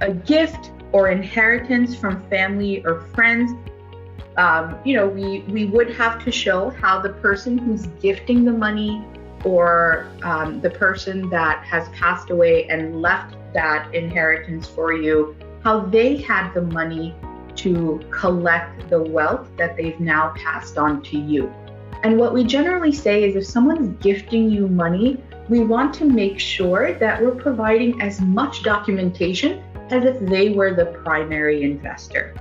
a gift or inheritance from family or friends, we would have to show how the person who's gifting the money or the person that has passed away and left that inheritance for you, how they had the money to collect the wealth that they've now passed on to you. And what we generally say is if someone's gifting you money, we want to make sure that we're providing as much documentation as if they were the primary investor.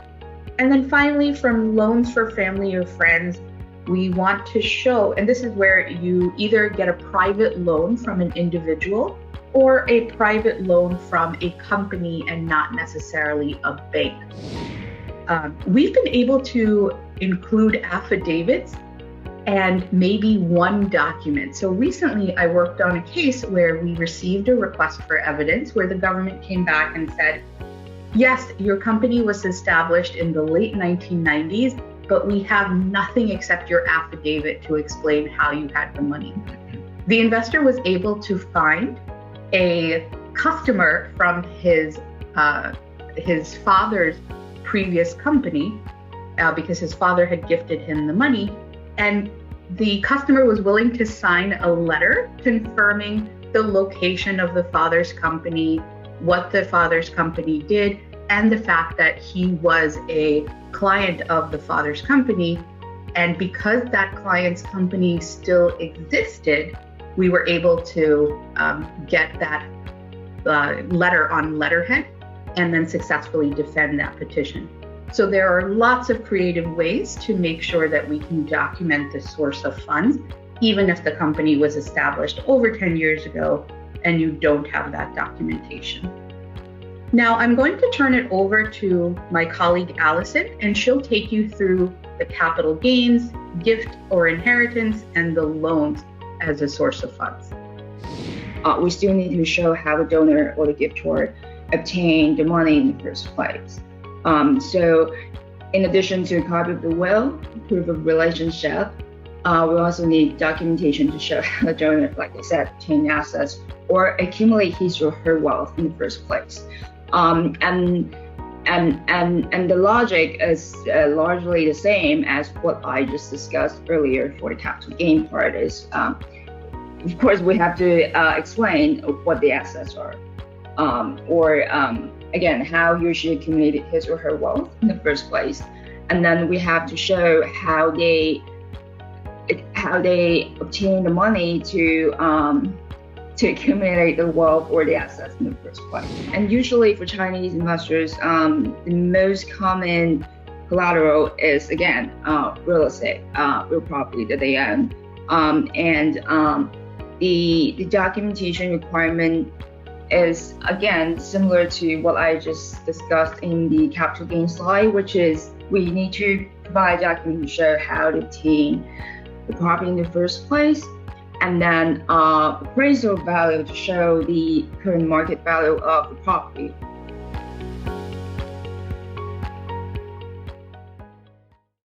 And then finally, from loans for family or friends, we want to show, and this is where you either get a private loan from an individual or a private loan from a company and not necessarily a bank. We've been able to include affidavits and maybe one document. So recently I worked on a case where we received a request for evidence where the government came back and said, yes, your company was established in the late 1990s, but we have nothing except your affidavit to explain how you had the money. The investor was able to find a customer from his father's previous company because his father had gifted him the money, and the customer was willing to sign a letter confirming the location of the father's company, what the father's company did, and the fact that he was a client of the father's company. And because that client's company still existed, we were able to get that letter on letterhead and then successfully defend that petition. So there are lots of creative ways to make sure that we can document the source of funds, even if the company was established over 10 years ago and you don't have that documentation. Now I'm going to turn it over to my colleague Allison, and she'll take you through the capital gains, gift or inheritance, and the loans as a source of funds. We still need to show how the donor or the giftor obtained the money in the first place. So in addition to a copy of the will, proof of relationship, we also need documentation to show how the donor, like I said, obtained assets or accumulate his or her wealth in the first place. And the logic is largely the same as what I just discussed earlier for the capital gain part is, of course, we have to explain what the assets are, again, how he or she accumulated his or her wealth in the first place. And then we have to show how they obtain the money to accumulate the wealth or the assets in the first place. And usually for Chinese investors, the most common collateral is, again, real estate, real property that they own. The documentation requirement is, again, similar to what I just discussed in the capital gain slide, which is we need to provide documents to show how to obtain the property in the first place, and then appraisal value to show the current market value of the property